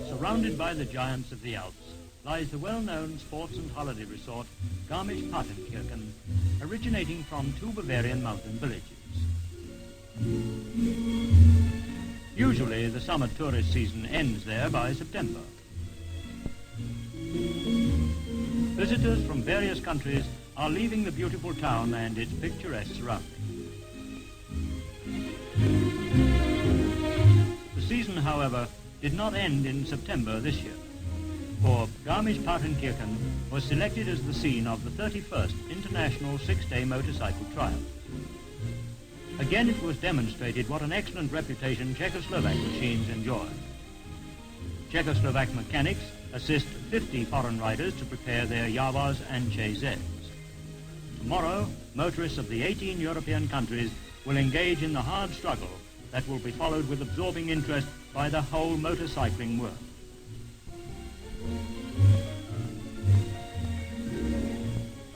Surrounded by the giants of the Alps lies the well-known sports and holiday resort Garmisch Partenkirchen, originating from two Bavarian mountain villages. Usually the summer tourist season ends there by September. Visitors from various countries are leaving the beautiful town and its picturesque surroundings. The season, however, did not end in September this year, for Garmisch Partenkirchen was selected as the scene of the 31st International Six-Day Motorcycle Trial. Again, it was demonstrated what an excellent reputation Czechoslovak machines enjoy. Czechoslovak mechanics assist 50 foreign riders to prepare their jawas and /cz's. Tomorrow, motorists of the 18 European countries will engage in the hard struggle that will be followed with absorbing interest by the whole motorcycling world.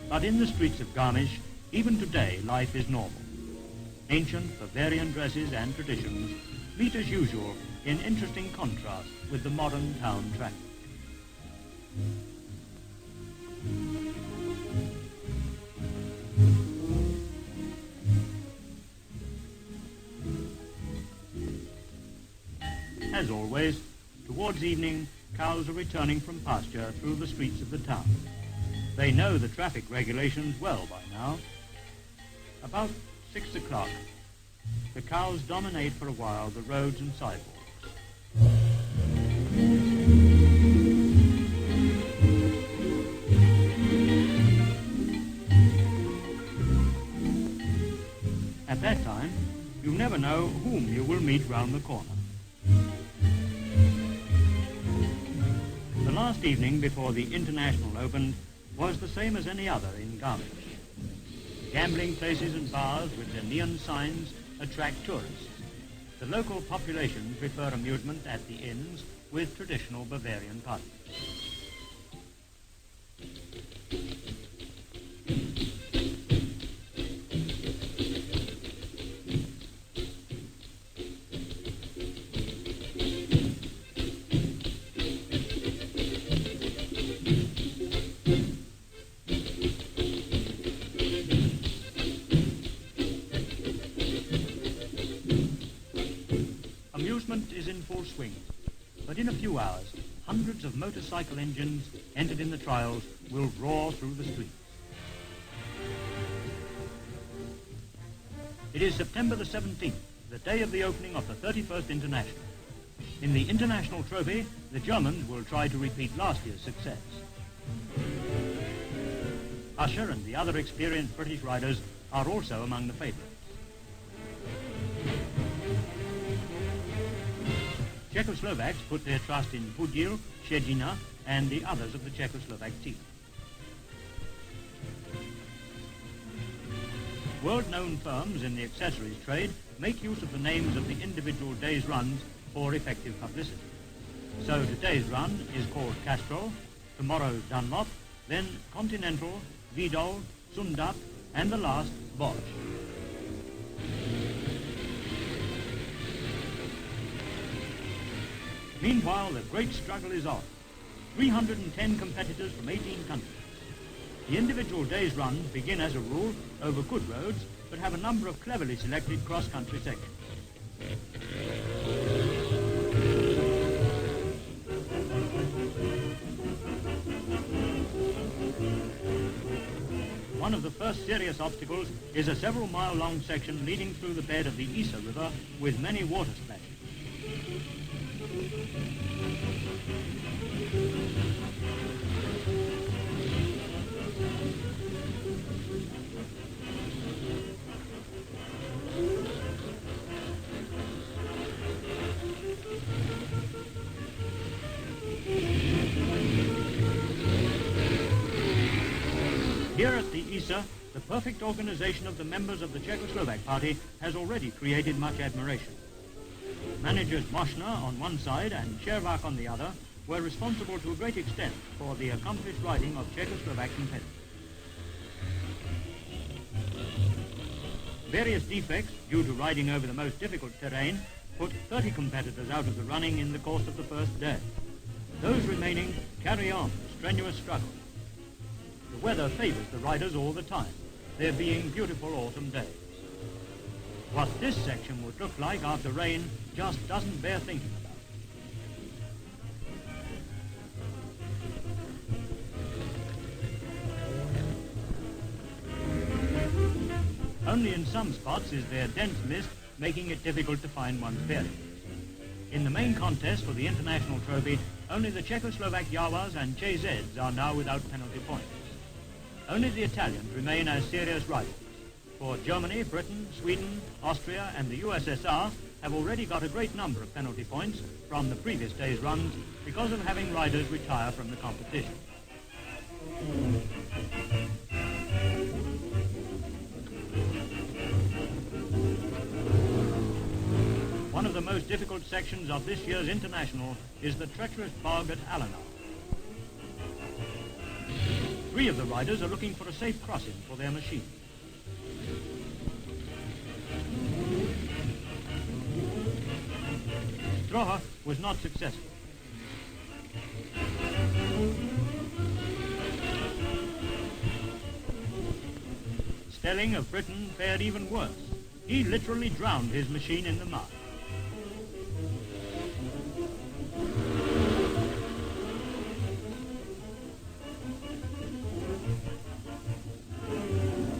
But in the streets of Garmisch, even today, life is normal. Ancient Bavarian dresses and traditions meet as usual in interesting contrast with the modern town traffic. As always, towards evening, cows are returning from pasture through the streets of the town. They know the traffic regulations well by now. About 6 o'clock, the cows dominate for a while the roads and sidewalks. At that time, you never know whom you will meet round the corner. The last evening before the International opened was the same as any other in Garmisch. Gambling places and bars with their neon signs attract tourists. The local population prefer amusement at the inns with traditional Bavarian parties. Amusement is in full swing, but in a few hours, hundreds of motorcycle engines entered in the trials will roar through the streets. It is September the 17th, the day of the opening of the 31st International. In the International Trophy, the Germans will try to repeat last year's success. Usher and the other experienced British riders are also among the favourites. Czechoslovaks put their trust in Budil, Szczecina, and the others of the Czechoslovak team. World-known firms in the accessories trade make use of the names of the individual day's runs for effective publicity. So today's run is called Castrol, tomorrow's Dunlop, then Continental, Vidal, Sundap, and the last, Bosch. Meanwhile, the great struggle is on. 310 competitors from 18 countries. The individual day's runs begin, as a rule, over good roads, but have a number of cleverly selected cross-country sections. One of the first serious obstacles is a several-mile-long section leading through the bed of the Isa River with many water splashes. Here at the Isa, the perfect organization of the members of the Czechoslovak party has already created much admiration. Managers Moschner on one side and Červák on the other were responsible to a great extent for the accomplished riding of Czechoslovak competitors. Various defects due to riding over the most difficult terrain put 30 competitors out of the running in the course of the first day. Those remaining carry on the strenuous struggle. The weather favors the riders all the time, there being beautiful autumn days. What this section would look like after rain just doesn't bear thinking about. Only in some spots is there dense mist, making it difficult to find one's bearings. In the main contest for the international trophy, only the Czechoslovak jawas and /čz are now without penalty points. Only the Italians remain as serious rivals, for Germany, Britain, Sweden, Austria and the USSR have already got a great number of penalty points from the previous day's runs because of having riders retire from the competition. One of the most difficult sections of this year's International is the treacherous bog at Allenau. 3 of the riders are looking for a safe crossing for their machine. Strohe was not successful. Stelling of Britain fared even worse. He literally drowned his machine in the mud.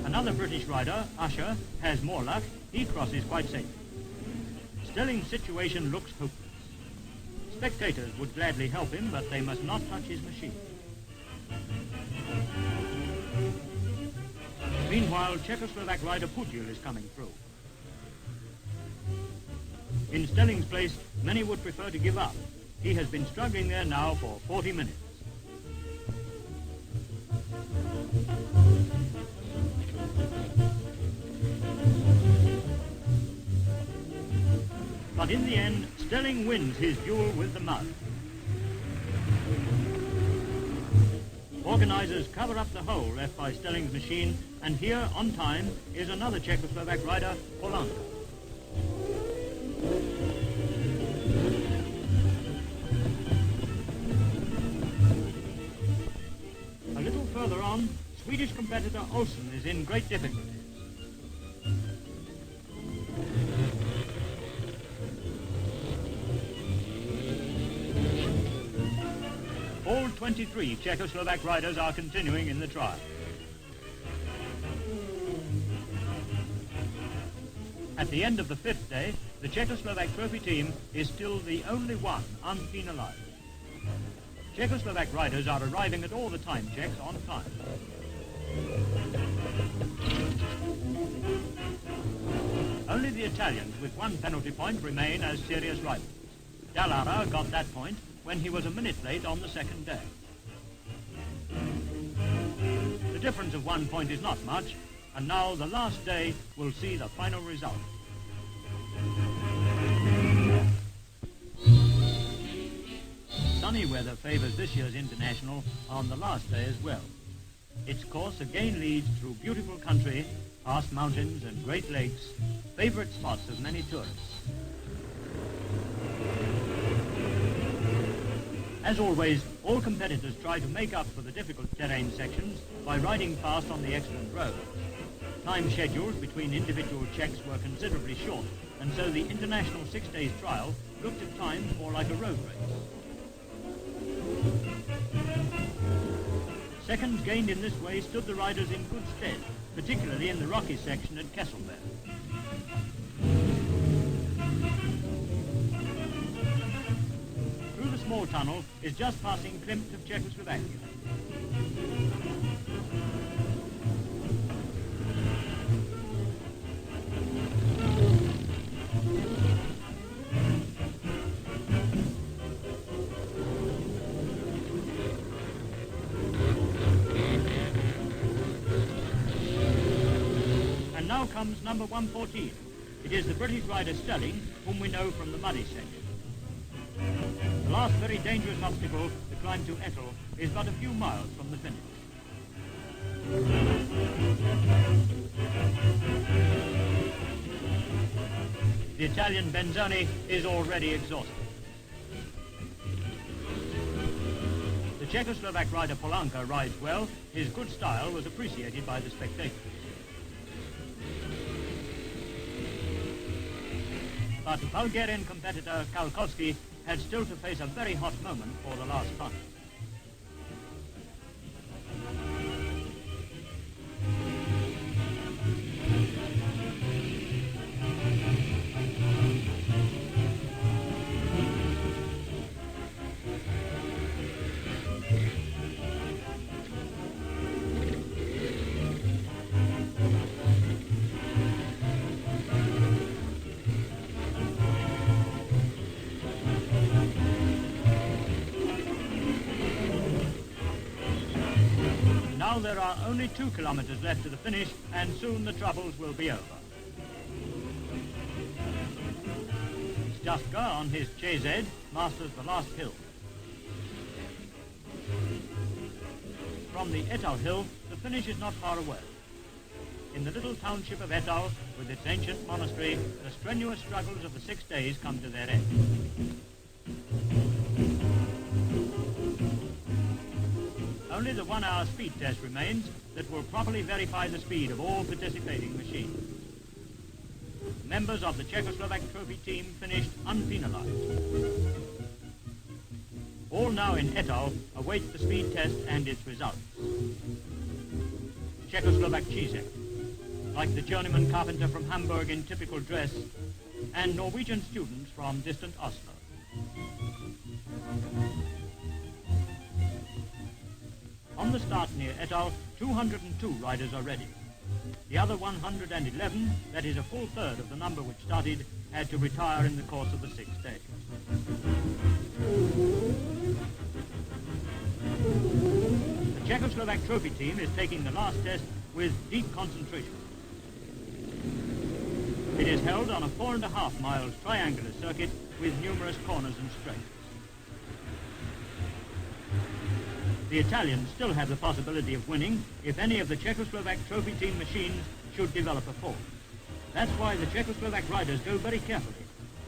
Another British rider, Usher, has more luck. He crosses quite safely. Stelling's situation looks hopeless. Spectators would gladly help him, but they must not touch his machine. Meanwhile, Czechoslovak rider Putil is coming through. In Stelling's place, many would prefer to give up. He has been struggling there now for 40 minutes. But in the end, Stelling wins his duel with the mud. Organizers cover up the hole left by Stelling's machine, and here, on time, is another Czechoslovak rider, Polanka. A little further on, Swedish competitor Olsen is in great difficulty. All 23 Czechoslovak riders are continuing in the trial. At the end of the 5th day, the Czechoslovak trophy team is still the only one unpenalized. Czechoslovak riders are arriving at all the time checks on time. Only the Italians with 1 penalty point remain as serious rivals. Dallara got that point when he was a minute late on the 2nd day. The difference of 1 point is not much, and now the last day will see the final result. Sunny weather favors this year's International on the last day as well. Its course again leads through beautiful country, past mountains and great lakes, favorite spots of many tourists. As always, all competitors try to make up for the difficult terrain sections by riding fast on the excellent roads. Time schedules between individual checks were considerably short, and so the International 6 days trial looked at times more like a road race. Seconds gained in this way stood the riders in good stead, particularly in the rocky section at Kesselberg. Through the small tunnel is just passing Klimt of Czechoslovakia. now comes number 114. It is the British rider Stelling, whom we know from the muddy section. The last very dangerous obstacle, the climb to Ettal, is but a few miles from the finish. The Italian Benzoni is already exhausted. The Czechoslovak rider Polanka rides well. His good style was appreciated by the spectators. But Bulgarian competitor Kalkovsky had still to face a very hot moment for the last time. Now there are only 2 kilometers left to the finish, and soon the troubles will be over. Stafka on his jawa-czz masters the last hill. From the Ettal hill, the finish is not far away. In the little township of Ettal, with its ancient monastery, the strenuous struggles of the 6 days come to their end. Only the 1-hour speed test remains that will properly verify the speed of all participating machines. Members of the Czechoslovak trophy team finished unpenalized. All now in Ettal await the speed test and its results. Czechoslovak-Čz, like the journeyman carpenter from Hamburg in typical dress, and Norwegian students from distant Oslo. On the start near Ettal, 202 riders are ready. The other 111, that is a full third of the number which started, had to retire in the course of the 6 days. The Czechoslovak trophy team is taking the last test with deep concentration. It is held on a 4.5 miles triangular circuit with numerous corners and straights. The Italians still have the possibility of winning if any of the Czechoslovak trophy team machines should develop a fault. That's why the Czechoslovak riders go very carefully,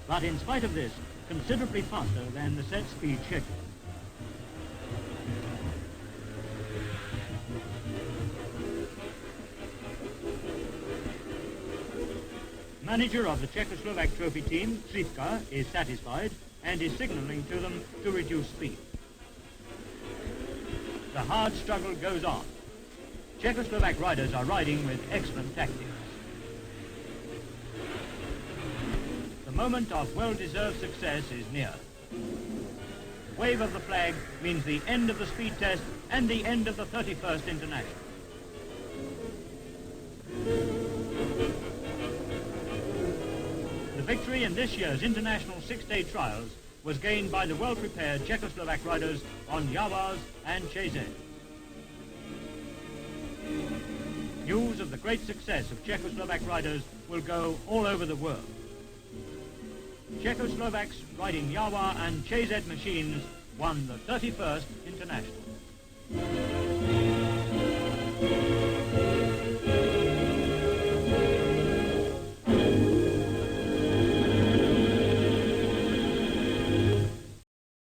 but in spite of this, considerably faster than the set speed schedule. Manager of the Czechoslovak trophy team, Šivka, is satisfied and is signaling to them to reduce speed. The hard struggle goes on. Czechoslovak riders are riding with excellent tactics. The moment of well-deserved success is near. The wave of the flag means the end of the speed test and the end of the 31st International. The victory in this year's international 6-day trials was gained by the well-prepared Czechoslovak riders on jawas and Čz. News of the great success of Czechoslovak riders will go all over the world. Czechoslovaks riding jawa and Čz machines won the 31st International.